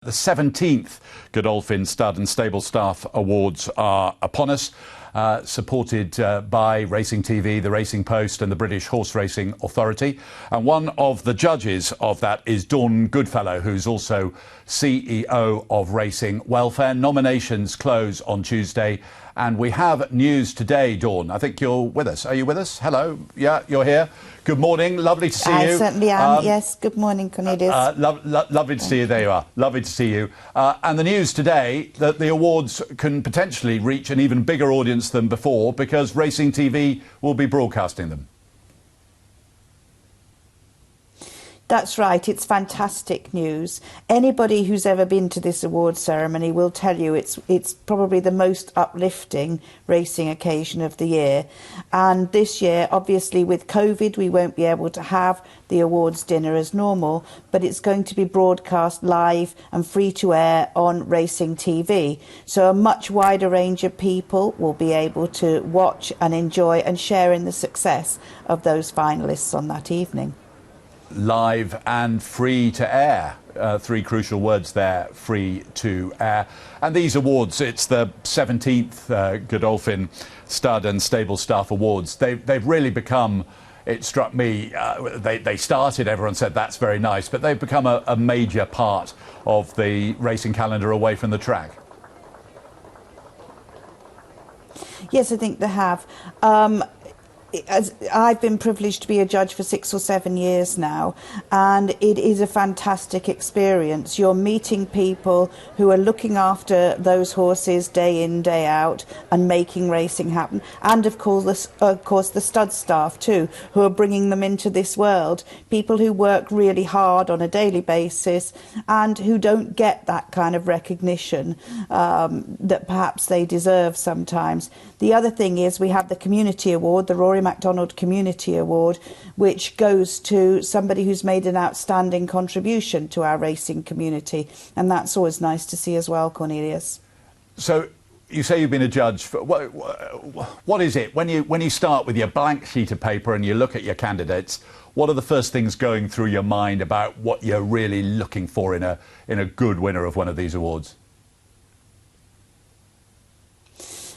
The 17th Godolphin Stud and Stable Staff Awards are upon us, supported by Racing TV, the Racing Post and the British Horse Racing Authority. And one of the judges of that is Dawn Goodfellow, who's also CEO of Racing Welfare. Nominations close on Tuesday. And we have news today, Dawn. I think you're with us. Are you with us? Hello. Yeah, you're here. Good morning. Lovely to see you. I certainly am, yes. Good morning, Cornelius. Lovely to see you. There you are. Lovely to see you. And the news today that the awards can potentially reach an even bigger audience than before because Racing TV will be broadcasting them. That's right, it's fantastic news. Anybody who's ever been to this award ceremony will tell you it's probably the most uplifting racing occasion of the year. And this year, obviously with COVID, we won't be able to have the awards dinner as normal, but it's going to be broadcast live and free to air on Racing TV. So a much wider range of people will be able to watch and enjoy and share in the success of those finalists on that evening. Live and free to air. Three crucial words there, free to air. And these awards, it's the 17th Godolphin Stud and Stable Staff Awards. They've really become, it struck me, they started, everyone said that's very nice, but they've become a major part of the racing calendar away from the track. Yes, I think they have. As I've been privileged to be a judge for 6 or 7 years now, and it is a fantastic experience. You're meeting people who are looking after those horses day in, day out and making racing happen, and of course the stud staff too, who are bringing them into this world. People who work really hard on a daily basis and who don't get that kind of recognition that perhaps they deserve sometimes. The other thing is we have the Community Award, the Rory MacDonald Community Award, which goes to somebody who's made an outstanding contribution to our racing community. And that's always nice to see as well, Cornelius. So you say you've been a judge. What is it? When you start with your blank sheet of paper and you look at your candidates, what are the first things going through your mind about what you're really looking for in a good winner of one of these awards?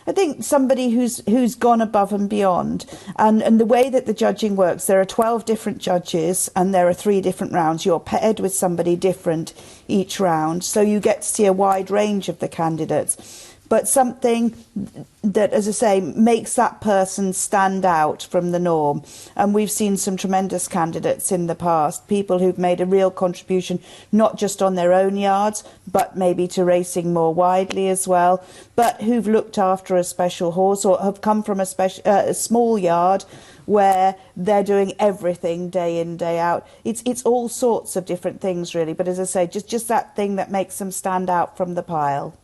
I think somebody who's gone above and beyond. And the way that the judging works, there are 12 different judges and there are 3 different rounds. You're paired with somebody different each round, so you get to see a wide range of the candidates. But something that, as I say, makes that person stand out from the norm. And we've seen some tremendous candidates in the past, people who've made a real contribution, not just on their own yards, but maybe to racing more widely as well, but who've looked after a special horse or have come from a small yard where they're doing everything day in, day out. It's all sorts of different things, really. But as I say, just that thing that makes them stand out from the pile.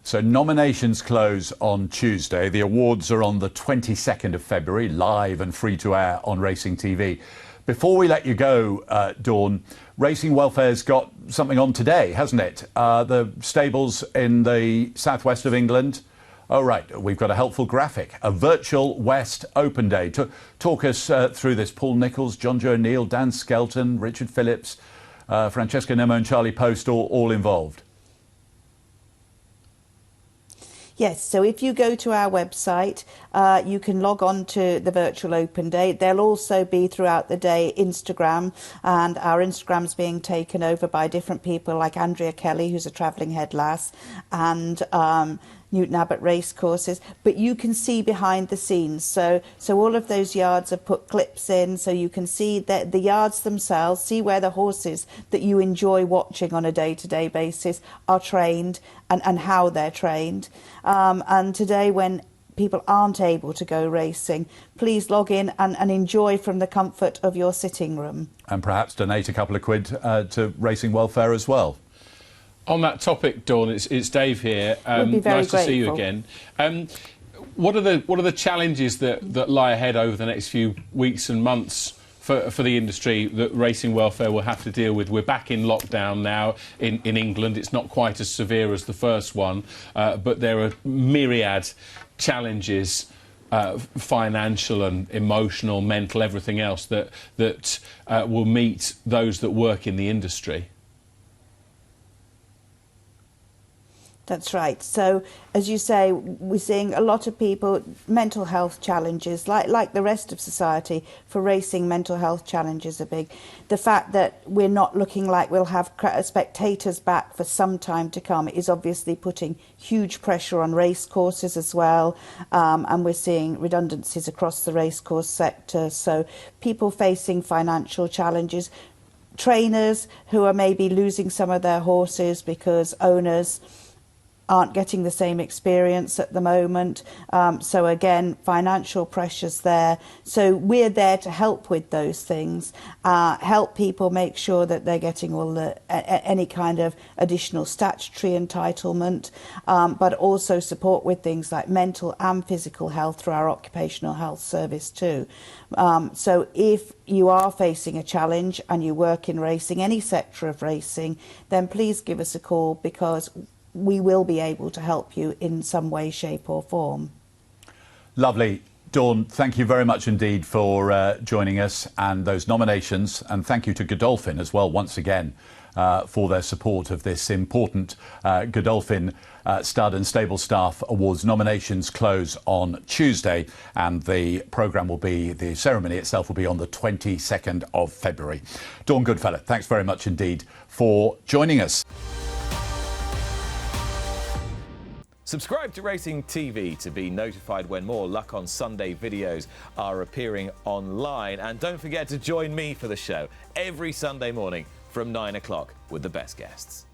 So nominations close on Tuesday. The awards are on the 22nd of February, live and free to air on Racing TV. Before we let you go, Dawn, Racing Welfare's got something on today, hasn't it? The stables in the southwest of England. Oh, right, we've got a helpful graphic. A virtual West Open Day. Talk us through this. Paul Nicholls, John Joe O'Neill, Dan Skelton, Richard Phillips, Francesca Nemo and Charlie Post all involved. Yes, so if you go to our website, you can log on to the virtual open day. There'll also be throughout the day Instagram, and our Instagram's being taken over by different people like Andrea Kelly, who's a travelling head lass, and Newton Abbot Racecourses, but you can see behind the scenes. So all of those yards have put clips in, so you can see the yards themselves, see where the horses that you enjoy watching on a day-to-day basis are trained and how they're trained. And today, when people aren't able to go racing, please log in and enjoy from the comfort of your sitting room. And perhaps donate a couple of quid to Racing Welfare as well. On that topic, Dawn, it's Dave here. We'd be very nice grateful. To see you again. What are the challenges that lie ahead over the next few weeks and months for the industry that Racing Welfare will have to deal with? We're back in lockdown now in England. It's not quite as severe as the first one, but there are myriad challenges, financial and emotional, mental, everything else that will meet those that work in the industry. That's right. So, as you say, we're seeing a lot of people, mental health challenges, like the rest of society. For racing, mental health challenges are big. The fact that we're not looking like we'll have spectators back for some time to come is obviously putting huge pressure on racecourses as well. And we're seeing redundancies across the racecourse sector. So, people facing financial challenges, trainers who are maybe losing some of their horses because owners aren't getting the same experience at the moment. So again, financial pressures there. So we're there to help with those things, help people make sure that they're getting all the any kind of additional statutory entitlement, but also support with things like mental and physical health through our occupational health service too. So if you are facing a challenge and you work in racing, any sector of racing, then please give us a call, because we will be able to help you in some way, shape or form. Lovely. Dawn, thank you very much indeed for joining us and those nominations. And thank you to Godolphin as well, once again, for their support of this important Godolphin Stud and Stable Staff Awards. Nominations close on Tuesday, and the ceremony itself will be on the 22nd of February. Dawn Goodfellow, thanks very much indeed for joining us. Subscribe to Racing TV to be notified when more Luck on Sunday videos are appearing online. And don't forget to join me for the show every Sunday morning from 9 o'clock with the best guests.